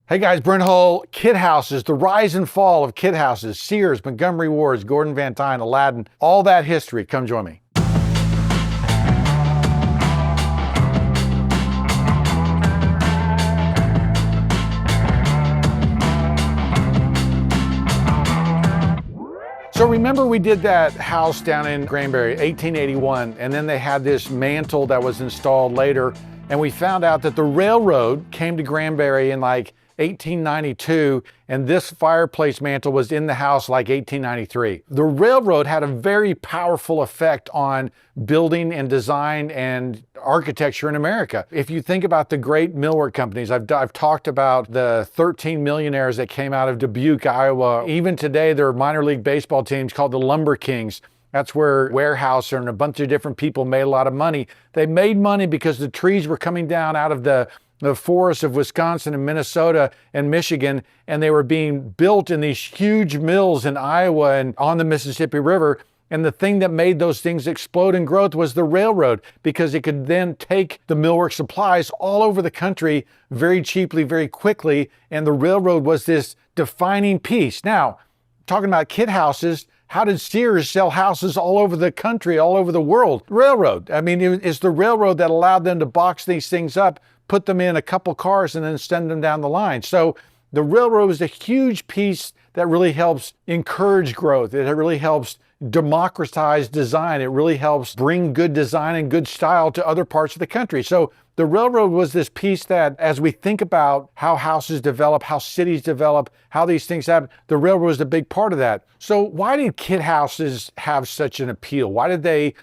Hey guys, Brent Hull, kit houses, the rise and fall of kit houses, Sears, Montgomery Ward's, Gordon Van Tine, Aladdin, all that history. Come join me. So remember we did that house down in Granbury, 1881, and then they had this mantle that was installed later, and we found out that the railroad came to Granbury in like 1892, and this fireplace mantle was in the house like 1893. The railroad had a very powerful effect on building and design and architecture in America. If you think about the great millwork companies, I've talked about the 13 millionaires that came out of Dubuque, Iowa. Even today, there are minor league baseball teams called the Lumber Kings. That's where Weyerhaeuser and a bunch of different people made a lot of money. They made money because the trees were coming down out of the forests of Wisconsin and Minnesota and Michigan, and they were being built in these huge mills in Iowa and on the Mississippi River. And the thing that made those things explode in growth was the railroad, because it could then take the millwork supplies all over the country very cheaply, very quickly. And the railroad was this defining piece. Now, talking about kit houses, how did Sears sell houses all over the country, all over the world? Railroad. I mean, it's the railroad that allowed them to box these things up, put them in a couple cars, and then send them down the line. So the railroad is a huge piece that really helps encourage growth. It really helps democratize design. It really helps bring good design and good style to other parts of the country. So the railroad was this piece that, as we think about how houses develop, how cities develop, how these things happen, the railroad was a big part of that. So why did kit houses have such an appeal? Why did they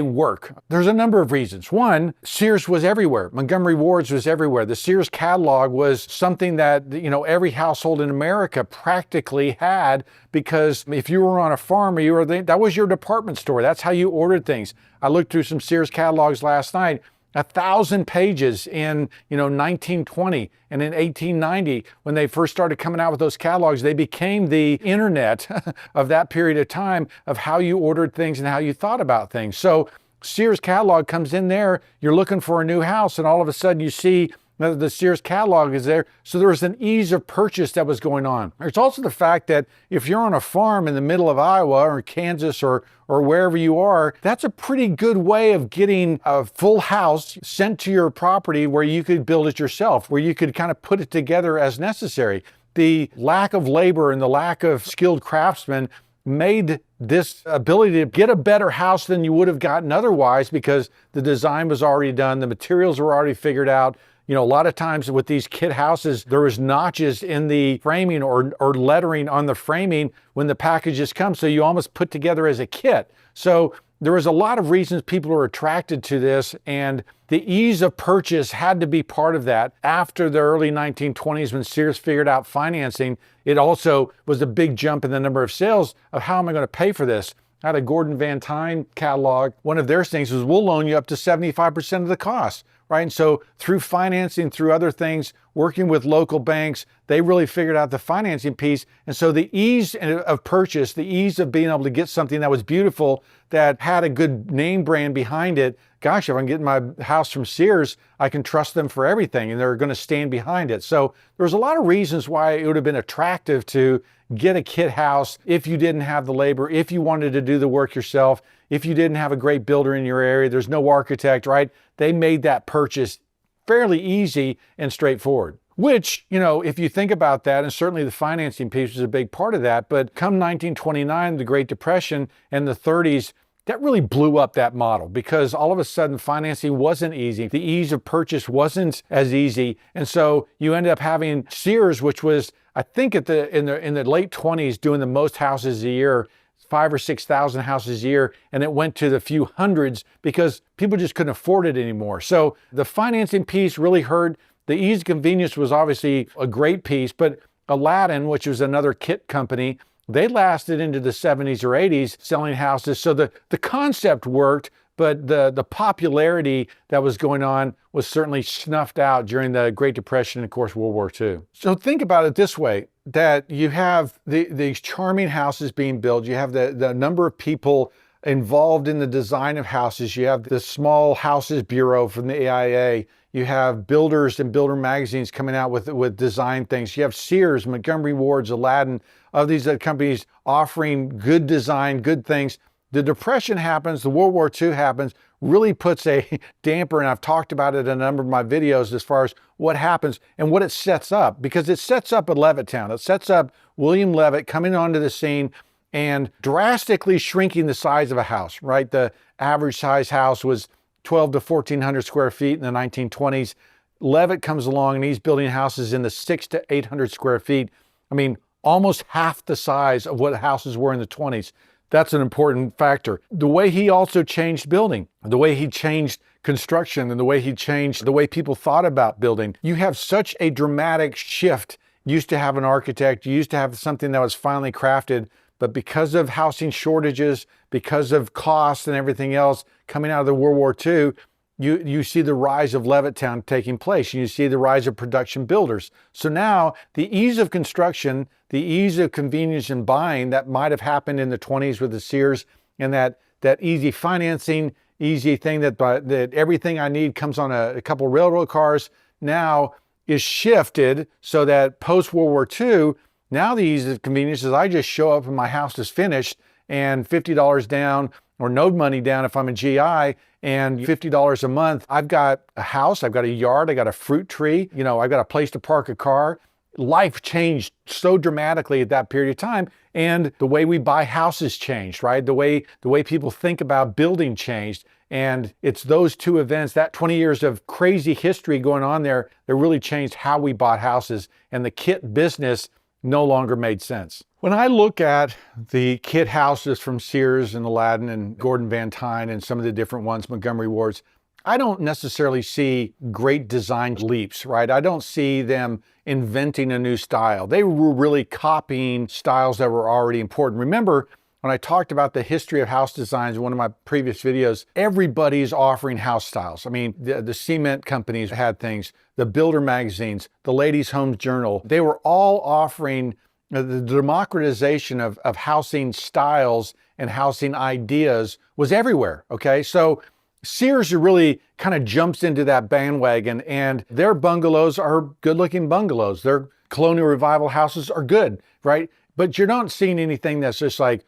work? There's a number of reasons. One, Sears was everywhere. Montgomery Ward's was everywhere. The Sears catalog was something that, every household in America practically had, because if you were on a farm or that was your department store. That's how you ordered things. I looked through some Sears catalogs last night. 1,000 pages in 1920, and in 1890, when they first started coming out with those catalogs, they became the internet of that period of time of how you ordered things and how you thought about things. So Sears catalog comes in there, you're looking for a new house, and all of a sudden you see the Sears catalog is there. So there was an ease of purchase that was going on. There's also the fact that if you're on a farm in the middle of Iowa or Kansas or wherever you are, that's a pretty good way of getting a full house sent to your property where you could build it yourself, where you could kind of put it together as necessary. The lack of labor and the lack of skilled craftsmen made this ability to get a better house than you would have gotten otherwise, because the design was already done, the materials were already figured out. A lot of times with these kit houses, there was notches in the framing or lettering on the framing when the packages come. So you almost put together as a kit. So there was a lot of reasons people were attracted to this, and the ease of purchase had to be part of that. After the early 1920s, when Sears figured out financing, it also was a big jump in the number of sales of how am I going to pay for this? I had a Gordon Van Tine catalog. One of their things was, we'll loan you up to 75% of the cost, right? And so through financing, through other things, working with local banks, they really figured out the financing piece. And so the ease of purchase, the ease of being able to get something that was beautiful, that had a good name brand behind it. Gosh, if I'm getting my house from Sears, I can trust them for everything, and they're going to stand behind it. So there's a lot of reasons why it would have been attractive to get a kit house if you didn't have the labor, if you wanted to do the work yourself, if you didn't have a great builder in your area, there's no architect, right? They made that purchase fairly easy and straightforward. Which, if you think about that, and certainly the financing piece was a big part of that, but come 1929, the Great Depression, and the 30s, that really blew up that model, because all of a sudden financing wasn't easy. The ease of purchase wasn't as easy. And so you ended up having Sears, which was, I think in the late 20s, doing the most houses a year, 5,000 or 6,000 houses a year, and it went to the few hundreds because people just couldn't afford it anymore. So the financing piece really hurt. The ease and convenience was obviously a great piece, but Aladdin, which was another kit company, they lasted into the 70s or 80s selling houses. So the concept worked, but the popularity that was going on was certainly snuffed out during the Great Depression and, of course, World War II. So think about it this way, that you have these charming houses being built. You have the number of people involved in the design of houses. You have the Small Houses Bureau from the AIA. You have builders and builder magazines coming out with design things. You have Sears, Montgomery Ward's, Aladdin, of these companies offering good design, good things. The Depression happens, the World War II happens, really puts a damper, and I've talked about it in a number of my videos as far as what happens and what it sets up, because it sets up a Levittown. It sets up William Levitt coming onto the scene and drastically shrinking the size of a house, right? The average size house was 12 to 1,400 square feet in the 1920s. Levitt comes along and he's building houses in the 600 to 800 square feet. I mean, almost half the size of what houses were in the 20s. That's an important factor. The way he also changed building, the way he changed construction, and the way he changed the way people thought about building. You have such a dramatic shift. You used to have an architect, you used to have something that was finely crafted, but because of housing shortages, because of cost and everything else coming out of the World War II, you see the rise of Levittown taking place. You see the rise of production builders. So now the ease of construction, the ease of convenience in buying that might have happened in the 20s with the Sears, and that easy financing, easy thing that everything I need comes on a couple railroad cars, now is shifted so that post-World War II, now the ease of convenience is I just show up and my house is finished, and $50 down or no money down if I'm a GI, and $50 a month. I've got a house, I've got a yard, I got a fruit tree, I've got a place to park a car. Life changed so dramatically at that period of time, and the way we buy houses changed, right? The way people think about building changed, and it's those two events, that 20 years of crazy history going on there, that really changed how we bought houses, and the kit business no longer made sense. When I look at the kit houses from Sears and Aladdin and Gordon Van Tine and some of the different ones, Montgomery Ward's, I don't necessarily see great design leaps, right? I don't see them inventing a new style. They were really copying styles that were already important. Remember, when I talked about the history of house designs in one of my previous videos, everybody's offering house styles. I mean, the cement companies had things, the builder magazines, the Ladies' Home Journal, they were all offering the democratization of housing styles and housing ideas was everywhere, okay? So Sears really kind of jumps into that bandwagon, and their bungalows are good-looking bungalows. Their colonial revival houses are good, right? But you're not seeing anything that's just like,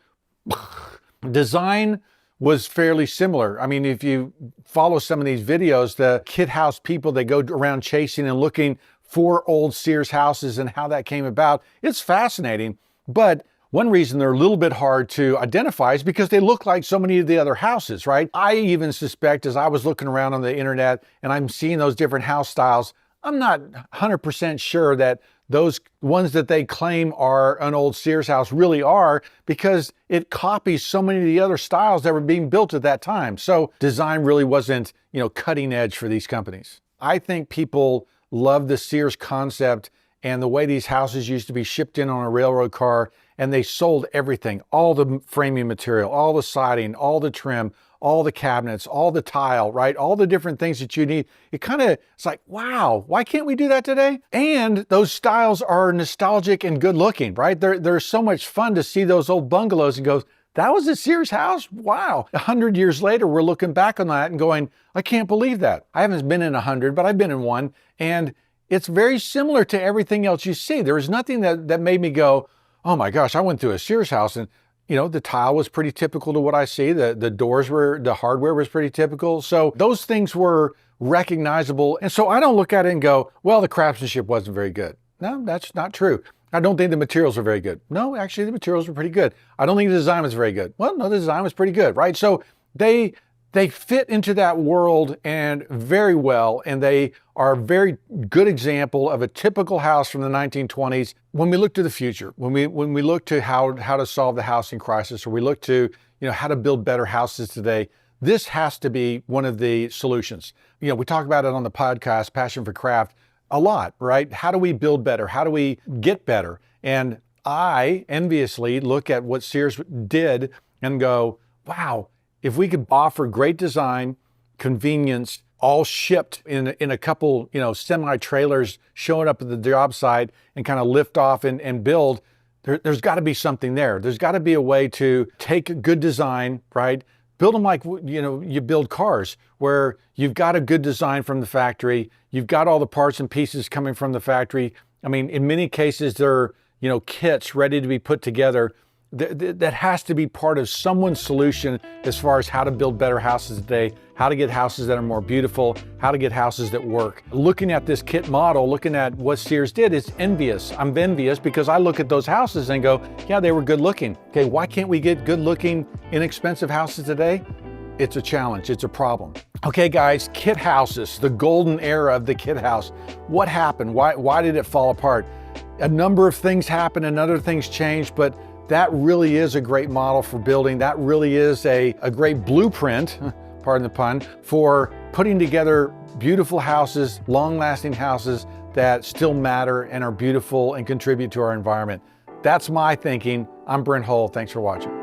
design was fairly similar. I mean, if you follow some of these videos, the kit house people, they go around chasing and looking for old Sears houses and how that came about. It's fascinating, but one reason they're a little bit hard to identify is because they look like so many of the other houses, right? I even suspect, as I was looking around on the internet and I'm seeing those different house styles, I'm not 100% sure that those ones that they claim are an old Sears house really are, because it copies so many of the other styles that were being built at that time. So design really wasn't, cutting edge for these companies. I think people love the Sears concept and the way these houses used to be shipped in on a railroad car, and they sold everything, all the framing material, all the siding, all the trim, all the cabinets, all the tile, right? All the different things that you need. It's like, wow, why can't we do that today? And those styles are nostalgic and good looking, right? They're so much fun to see those old bungalows and go, that was a Sears house? Wow. 100 years later, we're looking back on that and going, I can't believe that. I haven't been in 100, but I've been in one. And it's very similar to everything else you see. There was nothing that made me go, oh my gosh, I went through a Sears house and the tile was pretty typical to what I see. The hardware was pretty typical. So those things were recognizable. And so I don't look at it and go, well, the craftsmanship wasn't very good. No, that's not true. I don't think the materials were very good. No, actually the materials were pretty good. I don't think the design was very good. Well, no, the design was pretty good, right? So they fit into that world and very well, and they are a very good example of a typical house from the 1920s. When we look to the future, when we look to how to solve the housing crisis, or we look to how to build better houses today, this has to be one of the solutions. We talk about it on the podcast, Passion for Craft, a lot, right? How do we build better? How do we get better? And I enviously look at what Sears did and go, wow, if we could offer great design, convenience, all shipped in a couple, semi-trailers showing up at the job site and kind of lift off and build, There's got to be something there. There's got to be a way to take a good design, right? Build them like, you build cars, where you've got a good design from the factory. You've got all the parts and pieces coming from the factory. I mean, in many cases, they're, kits ready to be put together. That has to be part of someone's solution as far as how to build better houses today, how to get houses that are more beautiful, how to get houses that work. Looking at this kit model, looking at what Sears did, is envious. I'm envious because I look at those houses and go, yeah, they were good looking. Okay, why can't we get good looking, inexpensive houses today? It's a challenge, it's a problem. Okay guys, kit houses, the golden era of the kit house. What happened? Why did it fall apart? A number of things happened and other things changed, but that really is a great model for building. That really is a great blueprint, pardon the pun, for putting together beautiful houses, long-lasting houses that still matter and are beautiful and contribute to our environment. That's my thinking. I'm Brent Hull. Thanks for watching.